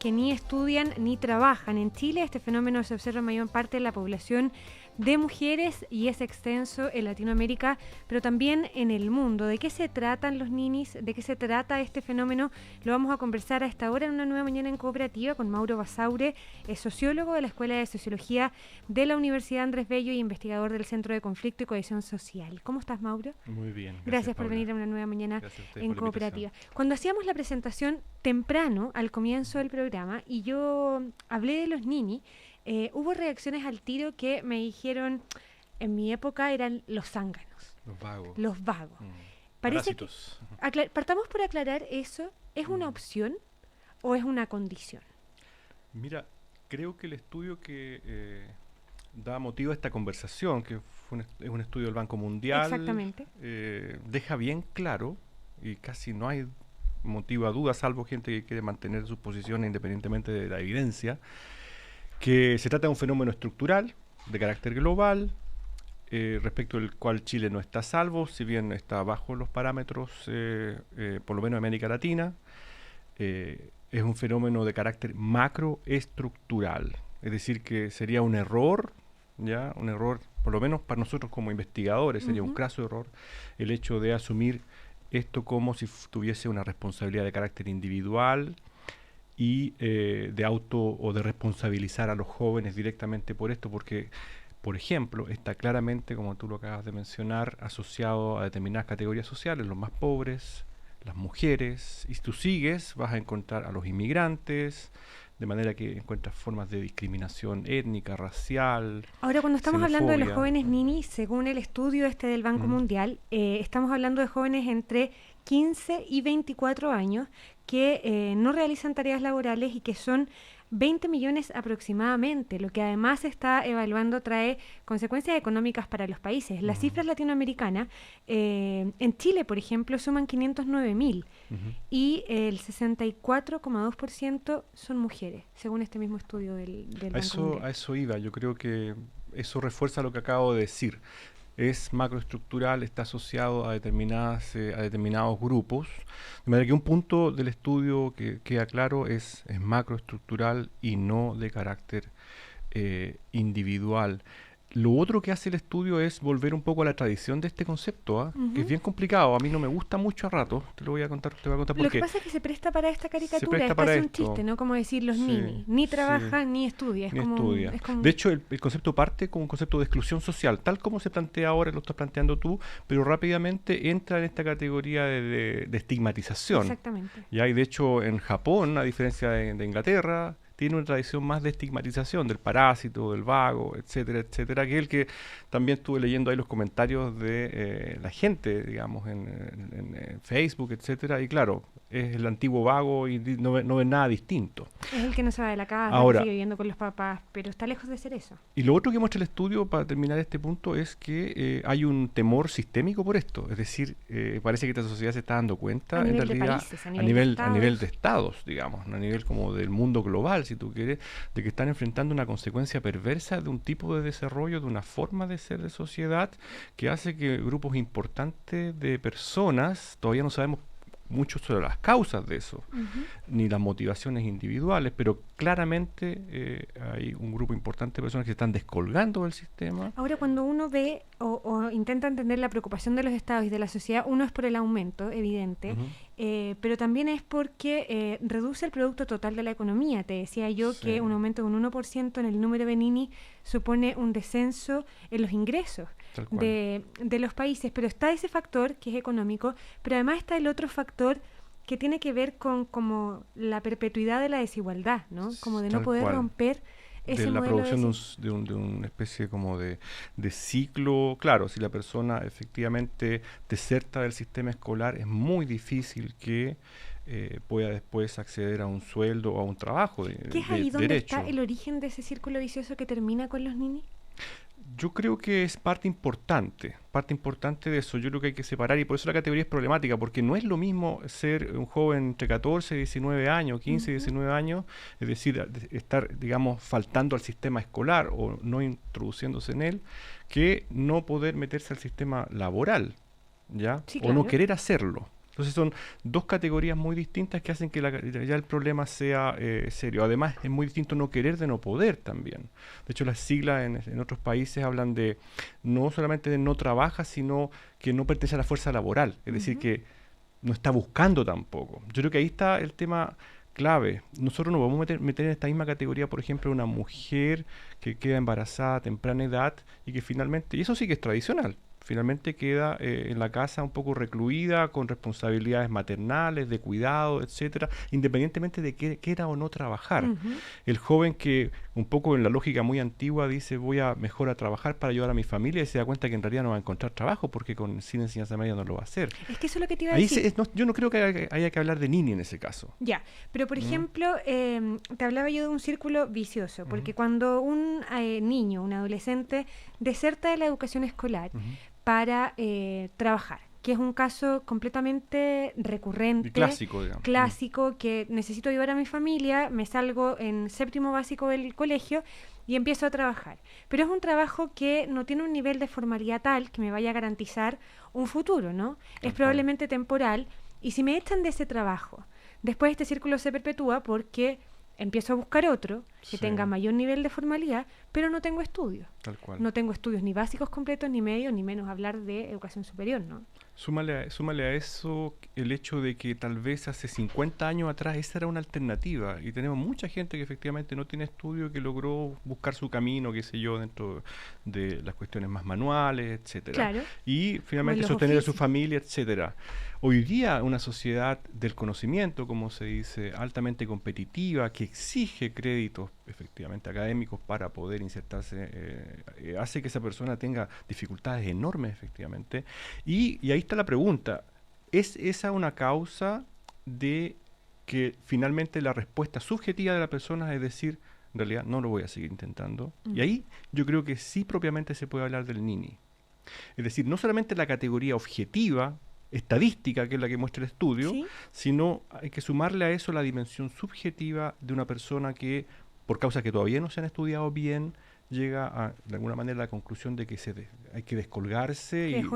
que ni estudian ni trabajan. En Chile este fenómeno se observa en mayor parte en la población de mujeres y es extenso en Latinoamérica, pero también en el mundo. ¿De qué se tratan los ninis? ¿De qué se trata este fenómeno? Lo vamos a conversar a esta hora en Una Nueva Mañana en Cooperativa con Mauro Basaure, es sociólogo de la Escuela de Sociología de la Universidad Andrés Bello y investigador del Centro de Conflicto y Cohesión Social. ¿Cómo estás, Mauro? Muy bien. Gracias por Paula. venir a Una Nueva Mañana en por Cooperativa. Cuando hacíamos la presentación temprano, al comienzo del programa, y yo hablé de los ninis, hubo reacciones al tiro que me dijeron, en mi época eran los zánganos. Los vagos. Los vagos. Parece que, partamos por aclarar eso. ¿Es una opción o es una condición? Mira, creo que el estudio que da motivo a esta conversación, que es un estudio del Banco Mundial, exactamente, deja bien claro, y casi no hay motivo a duda, salvo gente que quiere mantener sus posiciones independientemente de la evidencia, que se trata de un fenómeno estructural, de carácter global, respecto del cual Chile no está a salvo, si bien está bajo los parámetros, por lo menos de América Latina. Es un fenómeno de carácter macroestructural, es decir, que sería un error, ¿ya? Un error, por lo menos para nosotros como investigadores, sería un craso error el hecho de asumir esto como si tuviese una responsabilidad de carácter individual y de auto o de responsabilizar a los jóvenes directamente por esto, porque, por ejemplo, está claramente, como tú lo acabas de mencionar, asociado a determinadas categorías sociales, los más pobres, las mujeres, y si tú sigues vas a encontrar a los inmigrantes, de manera que encuentras formas de discriminación étnica, racial. Ahora, cuando estamos xenofobia. hablando de los jóvenes ninis, según el estudio del Banco Mundial, estamos hablando de jóvenes entre 15 y 24 años que no realizan tareas laborales y que son 20 millones aproximadamente, lo que además se está evaluando trae consecuencias económicas para los países. Las cifras latinoamericanas, en Chile, por ejemplo, suman 509.000 y el 64,2% son mujeres, según este mismo estudio del Banco Mundial. A eso iba, yo creo que eso refuerza lo que acabo de decir. Es macroestructural, está asociado a determinados grupos. De manera que un punto del estudio que queda claro es macroestructural y no de carácter individual. Lo otro que hace el estudio es volver un poco a la tradición de este concepto, que es bien complicado. A mí no me gusta mucho a rato. Te voy a contar por qué. Lo que pasa es que se presta para esta caricatura, es para casi un chiste, ¿no? Como decir los ninis, ni trabaja ni estudia. Es como. De hecho, el concepto parte como un concepto de exclusión social, tal como se plantea ahora, lo estás planteando tú, pero rápidamente entra en esta categoría de estigmatización. Exactamente. Y de hecho, en Japón, a diferencia de Inglaterra, tiene una tradición más de estigmatización del parásito, del vago, etcétera, etcétera, que es el que también estuve leyendo ahí los comentarios de la gente, digamos, en Facebook, etcétera, y claro, es el antiguo vago y no ve nada distinto. Es el que no se va de la casa, ahora, que sigue viviendo con los papás, pero está lejos de ser eso. Y lo otro que muestra el estudio, para terminar este punto, es que hay un temor sistémico por esto, es decir, parece que esta sociedad se está dando cuenta, en realidad, a nivel de estados, digamos, a nivel como del mundo global, si tú quieres, de que están enfrentando una consecuencia perversa de un tipo de desarrollo, de una forma de ser de sociedad, que hace que grupos importantes de personas, todavía no sabemos mucho sobre las causas de eso, ni las motivaciones individuales, pero claramente hay un grupo importante de personas que se están descolgando del sistema. Ahora, cuando uno ve o intenta entender la preocupación de los estados y de la sociedad, uno es por el aumento, evidente, pero también es porque reduce el producto total de la economía. Te decía yo que un aumento de un 1% en el número de ninis supone un descenso en los ingresos de los países, pero está ese factor que es económico, pero además está el otro factor que tiene que ver con como la perpetuidad de la desigualdad, ¿no? Como de no poder romper ese de la modelo producción de una especie como de ciclo. Claro, si la persona efectivamente deserta del sistema escolar, es muy difícil que pueda después acceder a un sueldo o a un trabajo de ¿Qué es ahí donde derecho. está el origen de ese círculo vicioso que termina con los ninis? Yo creo que es parte importante de eso. Yo creo que hay que separar, y por eso la categoría es problemática, porque no es lo mismo ser un joven entre 14 y 19 años, 15 y 19 años, es decir, estar, digamos, faltando al sistema escolar o no introduciéndose en él, que no poder meterse al sistema laboral, ¿ya? Sí, o no querer hacerlo. Entonces son dos categorías muy distintas que hacen que ya el problema sea serio. Además, es muy distinto no querer de no poder también. De hecho, las siglas en otros países hablan de no solamente de no trabaja, sino que no pertenece a la fuerza laboral. Es decir, que no está buscando tampoco. Yo creo que ahí está el tema clave. Nosotros no vamos a meter en esta misma categoría, por ejemplo, una mujer que queda embarazada a temprana edad y que finalmente, y eso sí que es tradicional, finalmente queda en la casa un poco recluida, con responsabilidades maternales, de cuidado, etcétera, independientemente de que quiera o no trabajar. El joven que, un poco en la lógica muy antigua, dice voy a mejor a trabajar para ayudar a mi familia y se da cuenta que en realidad no va a encontrar trabajo porque sin enseñanza media no lo va a hacer. Es que eso es lo que te iba a decir. Yo no creo que haya que hablar de nini en ese caso. Ya, pero por ejemplo, te hablaba yo de un círculo vicioso, porque cuando un niño, un adolescente, deserta de la educación escolar para trabajar, que es un caso completamente recurrente, y clásico, digamos. Clásico, que necesito ayudar a mi familia, me salgo en séptimo básico del colegio y empiezo a trabajar. Pero es un trabajo que no tiene un nivel de formalidad tal que me vaya a garantizar un futuro, ¿no? Es probablemente temporal, y si me echan de ese trabajo, después este círculo se perpetúa porque empiezo a buscar otro que tenga mayor nivel de formalidad, pero no tengo estudios. Tal cual. No tengo estudios ni básicos completos, ni medios, ni menos hablar de educación superior, ¿no? Súmale a eso el hecho de que tal vez hace 50 años atrás esa era una alternativa y tenemos mucha gente que efectivamente no tiene estudio, que logró buscar su camino, qué sé yo, dentro de las cuestiones más manuales, etcétera. Claro. Y finalmente sostener a su familia, etcétera. Hoy día una sociedad del conocimiento, como se dice, altamente competitiva, que exige créditos efectivamente académicos para poder insertarse, hace que esa persona tenga dificultades enormes efectivamente. Y ahí está la pregunta, ¿es esa una causa de que finalmente la respuesta subjetiva de la persona es decir, en realidad no lo voy a seguir intentando? Y ahí yo creo que sí propiamente se puede hablar del nini. Es decir, no solamente la categoría objetiva, estadística, que es la que muestra el estudio, sino hay que sumarle a eso la dimensión subjetiva de una persona que, por causas que todavía no se han estudiado bien, llega a, de alguna manera, a la conclusión de que hay que descolgarse. Dejó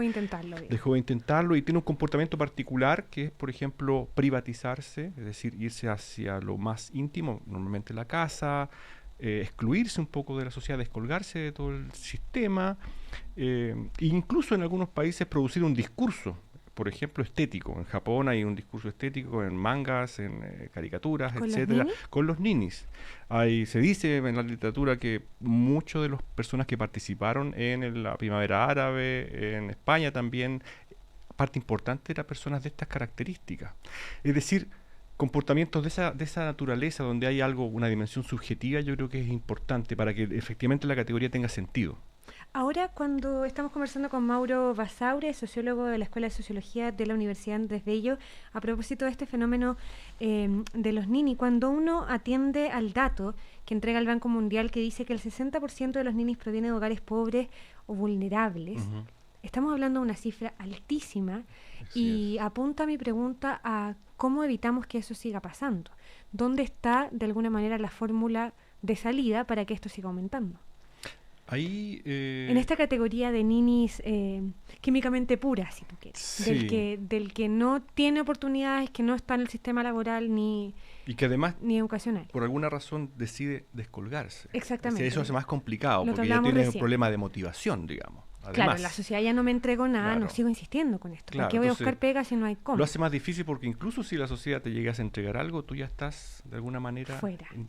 de intentarlo y tiene un comportamiento particular que es, por ejemplo, privatizarse, es decir, irse hacia lo más íntimo, normalmente la casa, excluirse un poco de la sociedad, descolgarse de todo el sistema, e incluso en algunos países producir un discurso, por ejemplo, estético. En Japón hay un discurso estético en mangas, en caricaturas, etcétera, con los ninis. Se dice en la literatura que muchas de las personas que participaron en la primavera árabe, en España también, parte importante eran personas de estas características. Es decir, comportamientos de esa naturaleza donde hay una dimensión subjetiva, yo creo que es importante para que efectivamente la categoría tenga sentido. Ahora, cuando estamos conversando con Mauro Basaure, sociólogo de la Escuela de Sociología de la Universidad Andrés Bello, a propósito de este fenómeno de los nini, cuando uno atiende al dato que entrega el Banco Mundial, que dice que el 60% de los ninis proviene de hogares pobres o vulnerables, estamos hablando de una cifra altísima. Así es. Apunta mi pregunta a cómo evitamos que eso siga pasando. ¿Dónde está, de alguna manera, la fórmula de salida para que esto siga aumentando? Ahí, en esta categoría de ninis químicamente puras, si tú quieres, del que no tiene oportunidades, que no está en el sistema laboral ni educacional. Por alguna razón decide descolgarse. Exactamente. Eso hace más complicado, porque ya tiene un problema de motivación, digamos. Además, claro, la sociedad ya no me entregó nada, no sigo insistiendo con esto. ¿Por qué voy a buscar pega si no hay cómo? Lo hace más difícil porque incluso si la sociedad te llegase a entregar algo, tú ya estás de alguna manera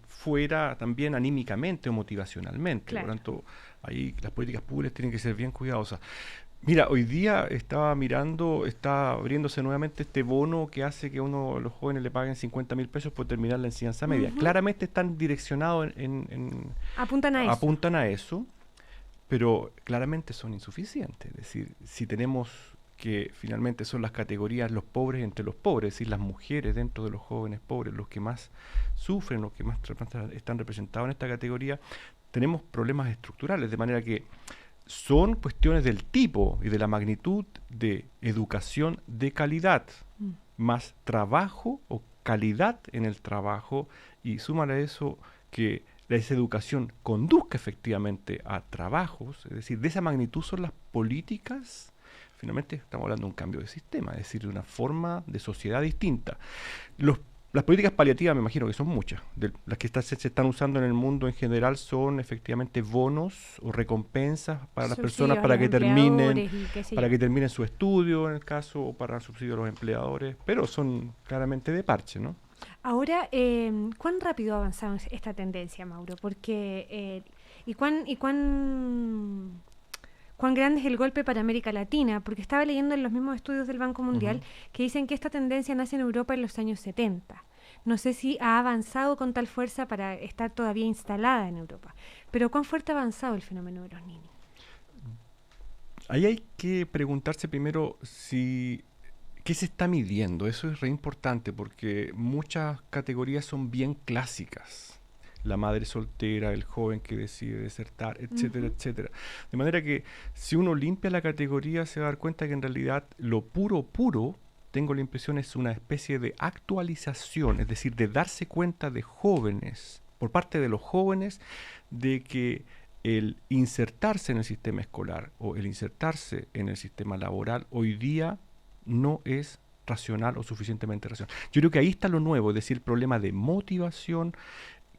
fuera también anímicamente o motivacionalmente. Por lo tanto, ahí las políticas públicas tienen que ser bien cuidadosas. Mira, hoy día está abriéndose nuevamente este bono que hace que los jóvenes le paguen 50.000 pesos por terminar la enseñanza media. Claramente están direccionados apuntan a eso. Pero claramente son insuficientes. Es decir, si tenemos que finalmente son las categorías, los pobres entre los pobres, es decir, las mujeres dentro de los jóvenes pobres, los que más sufren, los que más están representados en esta categoría, tenemos problemas estructurales, de manera que son cuestiones del tipo y de la magnitud de educación de calidad, más trabajo o calidad en el trabajo, y súmale a eso que esa educación conduzca efectivamente a trabajos, es decir, de esa magnitud son las políticas Finalmente estamos hablando de un cambio de sistema, es decir, de una forma de sociedad distinta. Las políticas paliativas me imagino que son muchas. Las que se están usando en el mundo en general son efectivamente bonos o recompensas para las personas para que terminen su estudio, en el caso, o para subsidio a los empleadores, pero son claramente de parche, ¿no? Ahora, ¿cuán rápido ha avanzado esta tendencia, Mauro? Porque, ¿cuán grande es el golpe para América Latina? Porque estaba leyendo en los mismos estudios del Banco Mundial que dicen que esta tendencia nace en Europa en los años 70. No sé si ha avanzado con tal fuerza para estar todavía instalada en Europa. Pero ¿cuán fuerte ha avanzado el fenómeno de los ninis? Ahí hay que preguntarse primero qué se está midiendo. Eso es re importante porque muchas categorías son bien clásicas. La madre soltera, el joven que decide desertar, etcétera, etcétera. De manera que si uno limpia la categoría se va a dar cuenta que en realidad lo puro, tengo la impresión, es una especie de actualización, es decir, de darse cuenta de jóvenes, por parte de los jóvenes, de que el insertarse en el sistema escolar o el insertarse en el sistema laboral hoy día no es racional o suficientemente racional. Yo creo que ahí está lo nuevo, es decir, el problema de motivación,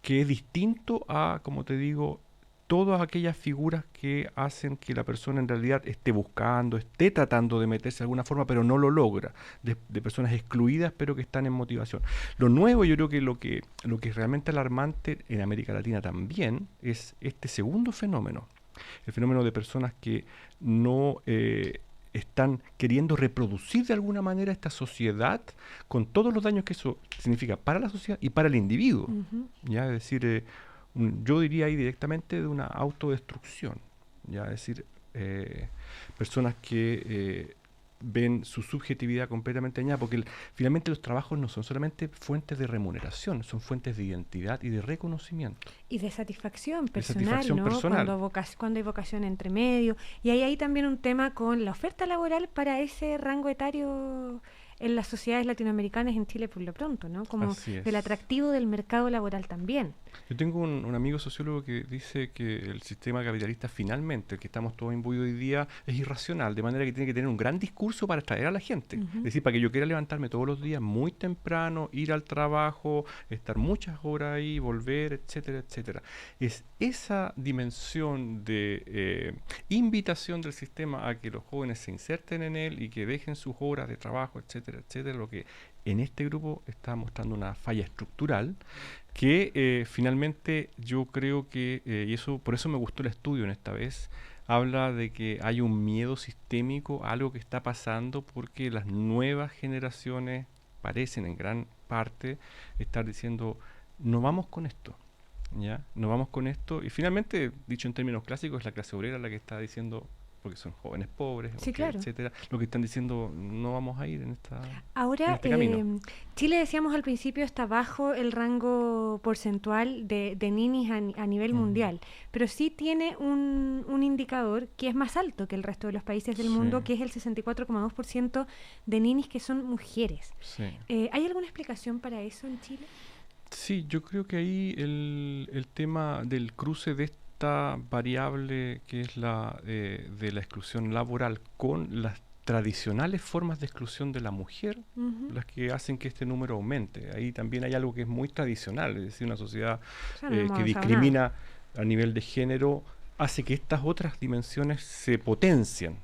que es distinto a, como te digo, todas aquellas figuras que hacen que la persona en realidad esté buscando, esté tratando de meterse de alguna forma, pero no lo logra, de personas excluidas, pero que están en motivación. Lo nuevo, yo creo que lo que es realmente alarmante en América Latina también es este segundo fenómeno, el fenómeno de personas que no están queriendo reproducir de alguna manera esta sociedad con todos los daños que eso significa para la sociedad y para el individuo. ¿Ya? Es decir, yo diría ahí directamente de una autodestrucción. ¿Ya? Es decir, personas que ven su subjetividad completamente dañada, porque finalmente los trabajos no son solamente fuentes de remuneración, son fuentes de identidad y de reconocimiento. Y de satisfacción personal, ¿no? Cuando hay vocación entre medio. Y hay también un tema con la oferta laboral para ese rango etario en las sociedades latinoamericanas, en Chile por lo pronto, ¿no? Como del atractivo del mercado laboral también. Yo tengo un amigo sociólogo que dice que el sistema capitalista finalmente, el que estamos todos imbuidos hoy día, es irracional, de manera que tiene que tener un gran discurso para atraer a la gente. Es decir, para que yo quiera levantarme todos los días muy temprano, ir al trabajo, estar muchas horas ahí, volver, etcétera, etcétera. Es esa dimensión de invitación del sistema a que los jóvenes se inserten en él y que dejen sus horas de trabajo, etcétera, etcétera, lo que en este grupo está mostrando una falla estructural que finalmente yo creo que, y eso por eso me gustó el estudio en esta vez, habla de que hay un miedo sistémico, algo que está pasando porque las nuevas generaciones parecen en gran parte estar diciendo, no vamos con esto, ¿ya? No vamos con esto, y finalmente, dicho en términos clásicos, es la clase obrera la que está diciendo, porque son jóvenes pobres, sí, claro, etcétera, lo que están diciendo, no vamos a ir en este camino. Chile, decíamos al principio, está bajo el rango porcentual de ninis a nivel mundial, pero sí tiene un indicador que es más alto que el resto de los países del mundo, que es el 64,2% de ninis que son mujeres. ¿Hay alguna explicación para eso en Chile? Sí, yo creo que ahí el tema del cruce de esta variable que es la de la exclusión laboral con las tradicionales formas de exclusión de la mujer, las que hacen que este número aumente. Ahí también hay algo que es muy tradicional, es decir, una sociedad que discrimina a nivel de género, hace que estas otras dimensiones se potencien.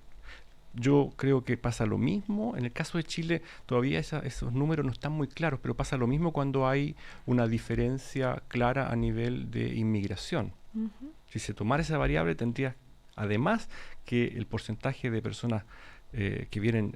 Yo creo que pasa lo mismo, en el caso de Chile todavía esos números no están muy claros, pero pasa lo mismo cuando hay una diferencia clara a nivel de inmigración. Si se tomara esa variable, tendría además que el porcentaje de personas que vienen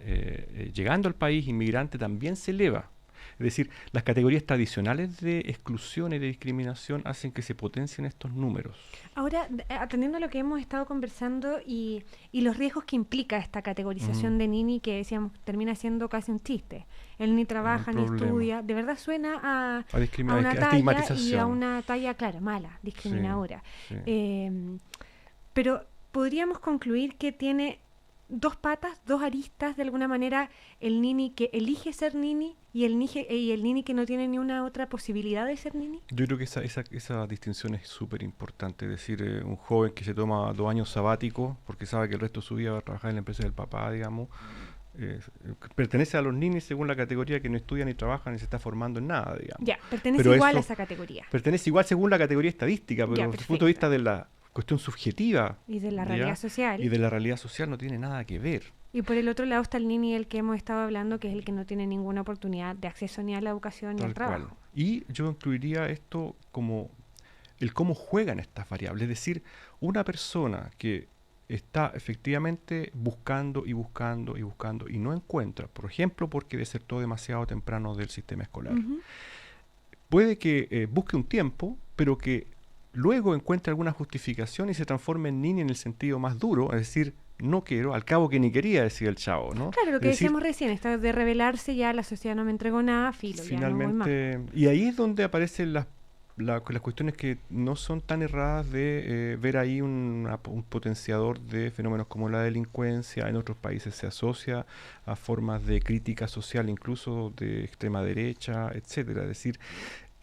llegando al país, inmigrantes, también se eleva. Es decir, las categorías tradicionales de exclusión y de discriminación hacen que se potencien estos números. Ahora, atendiendo a lo que hemos estado conversando y los riesgos que implica esta categorización de nini, que decíamos termina siendo casi un chiste. Él ni trabaja ni estudia. De verdad suena a una talla y a una talla, claro, mala, discriminadora. Pero podríamos concluir que tiene dos patas, dos aristas, de alguna manera, el nini que elige ser nini y el nini que no tiene ni una otra posibilidad de ser nini? Yo creo que esa distinción es súper importante. Es decir, un joven que se toma 2 años sabáticos porque sabe que el resto de su vida va a trabajar en la empresa del papá, digamos, eh, pertenece a los ninis según la categoría, que no estudia ni trabaja ni se está formando en nada, digamos. Ya, pertenece Pero igual a eso esa categoría. pertenece igual según la categoría estadística, pero Ya, desde el punto de vista perfecto. de la cuestión subjetiva Y de la ¿ya? realidad social. Y de la realidad social no tiene nada que ver. Y por el otro lado está el nini, el que hemos estado hablando, que es el que no tiene ninguna oportunidad de acceso ni a la educación ni al Tal cual. trabajo. Y yo incluiría esto como el cómo juegan estas variables. Es decir, una persona que está efectivamente buscando y buscando y buscando y no encuentra, por ejemplo, porque desertó demasiado temprano del sistema escolar, Ujú. puede que busque un tiempo, pero que luego encuentre alguna justificación y se transforme en niño en el sentido más duro, es decir, no quiero, al cabo que ni quería, decía el chavo, ¿no? Claro, lo Es que decir, decíamos recién, esto de rebelarse, ya la sociedad no me entregó nada, filo, ya no voy más. finalmente, y ahí es donde aparecen las cuestiones que no son tan erradas de ver ahí un potenciador de fenómenos como la delincuencia. En otros países se asocia a formas de crítica social, incluso de extrema derecha, etcétera. Es decir,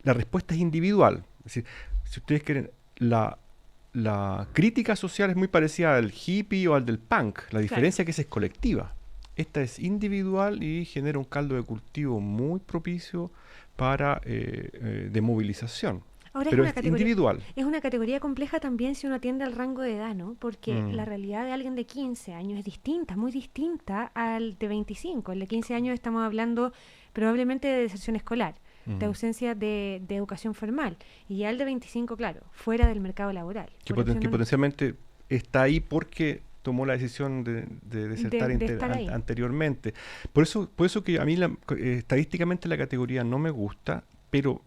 la respuesta es individual. Es decir, si ustedes quieren, la crítica social es muy parecida al hippie o al del punk. La diferencia es que esa es colectiva. Esta es individual y genera un caldo de cultivo muy propicio para de movilización. Ahora Pero es una es categoría, individual. es una categoría compleja también si uno atiende al rango de edad, ¿no? Porque la realidad de alguien de 15 años es distinta, muy distinta al de 25. El de 15 años estamos hablando probablemente de deserción escolar, de ausencia de educación formal. Y ya el de 25, claro, fuera del mercado laboral. Que, Por que opción potencialmente está ahí porque tomó la decisión de desertar de estar ahí. anteriormente. Por eso que a mí estadísticamente la categoría no me gusta, pero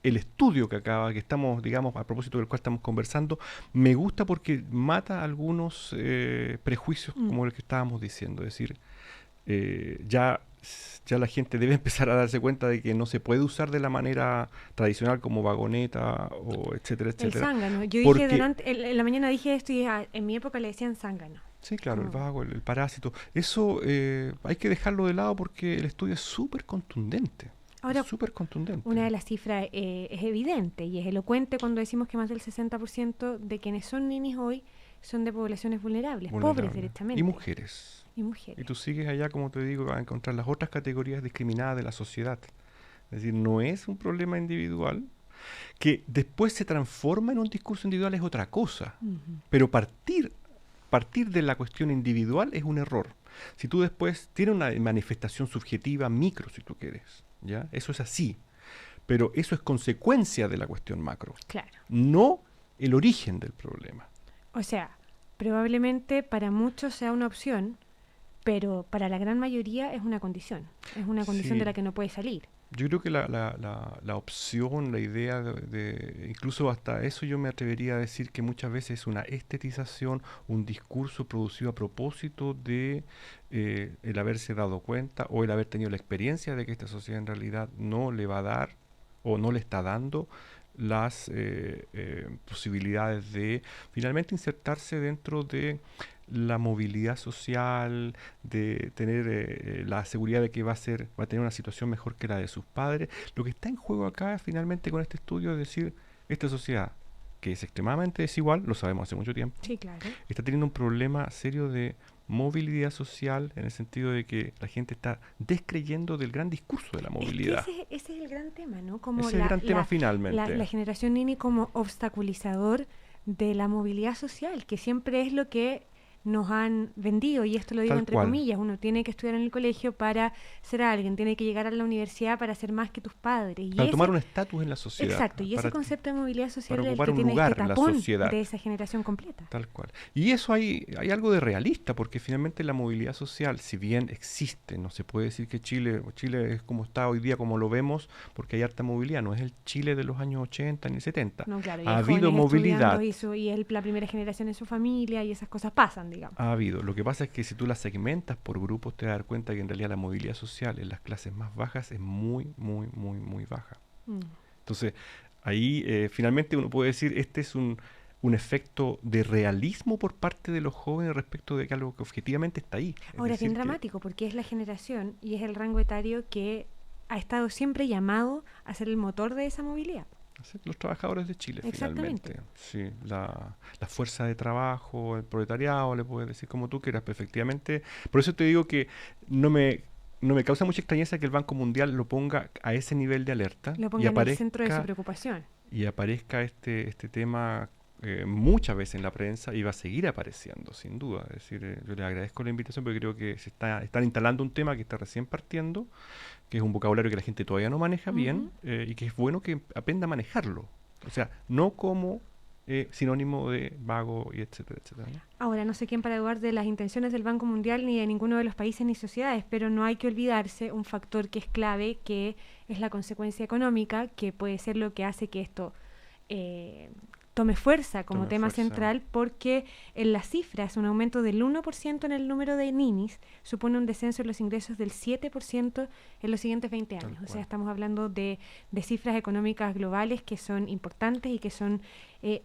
el estudio que estamos, digamos, a propósito del cual estamos conversando, me gusta porque mata algunos prejuicios como el que estábamos diciendo. Es decir, ya la gente debe empezar a darse cuenta de que no se puede usar de la manera tradicional como vagoneta o etcétera, El etcétera. zángano. Yo Porque, dije en la mañana dije esto y en mi época le decían zángano. sí, claro, el Como- vago, el parásito. Eso hay que dejarlo de lado porque el estudio es súper contundente. Ahora, Es súper contundente. una de las cifras es evidente y es elocuente cuando decimos que más del 60% de quienes son ninis hoy son de poblaciones vulnerables, pobres Vulnerable. directamente. Y mujeres. Y mujeres. Y tú sigues allá, como te digo, a encontrar las otras categorías discriminadas de la sociedad. Es decir, no es un problema individual, que después se transforma en un discurso individual es otra cosa. Ujú. Pero partir de la cuestión individual es un error. Si tú después tienes una manifestación subjetiva micro, si tú quieres, ¿ya? Eso es así. Pero eso es consecuencia de la cuestión macro, Claro. no el origen del problema. O sea, probablemente para muchos sea una opción, pero para la gran mayoría es una condición. Es una condición Sí. de la que no puede salir. Yo creo que la opción, la idea incluso hasta eso yo me atrevería a decir que muchas veces es una estetización, un discurso producido a propósito de el haberse dado cuenta o el haber tenido la experiencia de que esta sociedad en realidad no le va a dar o no le está dando las posibilidades de finalmente insertarse dentro de la movilidad social, de tener la seguridad de que va a tener una situación mejor que la de sus padres. Lo que está en juego acá finalmente con este estudio es decir, esta sociedad que es extremadamente desigual, lo sabemos hace mucho tiempo, Sí, claro. está teniendo un problema serio de movilidad social en el sentido de que la gente está descreyendo del gran discurso de la movilidad. Es que ese es el gran tema, ¿no? Como Ese es el gran tema finalmente. la generación Nini como obstaculizador de la movilidad social, que siempre es lo que nos han vendido, y esto lo digo Tal entre cual. comillas, uno tiene que estudiar en el colegio para ser alguien, tiene que llegar a la universidad para ser más que tus padres. Y Para ese- tomar un estatus en la sociedad. Exacto, y ese para- concepto de movilidad social para es el ocupar que un tiene lugar este en la tapón sociedad. de esa generación completa. Tal cual. Y eso hay algo de realista, porque finalmente la movilidad social, si bien existe, no se puede decir que Chile es como está hoy día, como lo vemos, porque hay harta movilidad, no es el Chile de los años 80 ni 70. No, claro, y Ha hay habido jóvenes movilidad. estudiando y es la primera generación en su familia y esas cosas pasan, digamos. Ha habido. Lo que pasa es que si tú las segmentas por grupos, te vas a dar cuenta que en realidad la movilidad social en las clases más bajas es muy, muy, muy, muy baja. Mm. Entonces, ahí finalmente uno puede decir, este es un efecto de realismo por parte de los jóvenes respecto de que algo que objetivamente está ahí. Ahora, es bien dramático, porque es la generación y es el rango etario que ha estado siempre llamado a ser el motor de esa movilidad. Los trabajadores de Chile, Exactamente. finalmente. Sí, la fuerza de trabajo, el proletariado, le puedes decir como tú quieras, pero efectivamente. Por eso te digo que no me causa mucha extrañeza que el Banco Mundial lo ponga a ese nivel de alerta. Lo ponga en el centro de su preocupación. Y aparezca este tema muchas veces en la prensa y va a seguir apareciendo, sin duda. Es decir, yo le agradezco la invitación porque creo que están instalando un tema que está recién partiendo, que es un vocabulario que la gente todavía no maneja bien y que es bueno que aprenda a manejarlo. O sea, no como sinónimo de vago y etcétera, etcétera, ¿no? Ahora, no sé quién para dudar de las intenciones del Banco Mundial ni de ninguno de los países ni sociedades, pero no hay que olvidarse un factor que es clave, que es la consecuencia económica, que puede ser lo que hace que esto tome fuerza como tema central, porque en las cifras un aumento del 1% en el número de ninis supone un descenso en los ingresos del 7% en los siguientes 20 años. O sea, estamos hablando de cifras económicas globales que son importantes y que son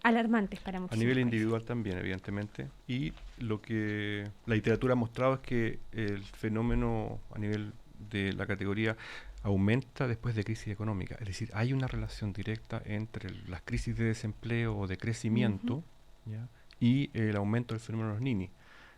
alarmantes para muchos. A nivel individual también, evidentemente. Y lo que la literatura ha mostrado es que el fenómeno a nivel de la categoría aumenta después de crisis económica. Es decir, hay una relación directa entre las crisis de desempleo o de crecimiento, ¿ya? Y el aumento del fenómeno de los ninis.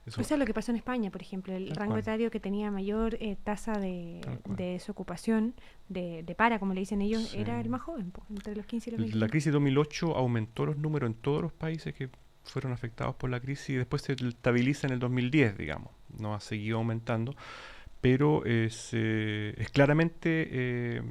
Eso es lo que pasó en España, por ejemplo. El rango etario que tenía mayor tasa de desocupación, de para, como le dicen ellos, era el más joven, entre los 15 y los 25. La crisis de 2008 aumentó los números en todos los países que fueron afectados por la crisis y después se estabiliza en el 2010, digamos. No ha seguido aumentando. Pero es claramente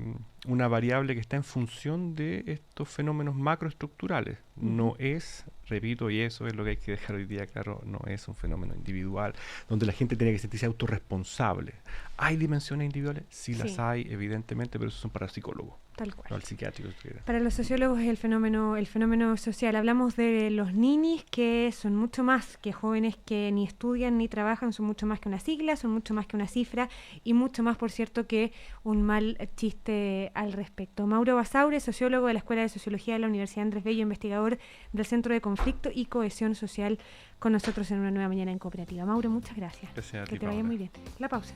una variable que está en función de estos fenómenos macroestructurales. No es, repito, y eso es lo que hay que dejar hoy día claro, no es un fenómeno individual, donde la gente tiene que sentirse autorresponsable. ¿Hay dimensiones individuales? Sí, las hay, evidentemente, pero eso son para psicólogos. Tal cual. No al psiquiátrico. Para los sociólogos es el fenómeno social. Hablamos de los ninis, que son mucho más que jóvenes que ni estudian ni trabajan, son mucho más que una sigla, son mucho más que una cifra y mucho más, por cierto, que un mal chiste al respecto. Mauro Basaure, sociólogo de la Escuela de Sociología de la Universidad Andrés Bello, investigador del Centro de Conflicto y Cohesión Social, con nosotros en Una Nueva Mañana en Cooperativa. Mauro, muchas gracias. Gracias a ti, que te vaya muy bien. La pausa.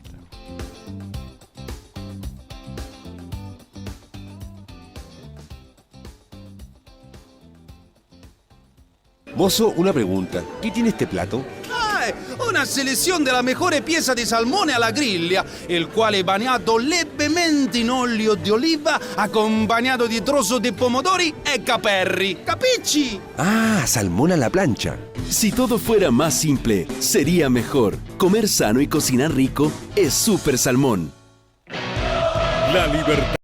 Mozo, una pregunta. ¿Qué tiene este plato? Una selezione della mejore pieza di salmone alla griglia, il quale è bagnato levemente in olio di oliva, accompagnato di trozzo di pomodori e caperri. Capisci? Ah, salmón a la plancha. Si todo fuera más simple, sería mejor. Comer sano y cocinar rico es Super Salmón. La libertad.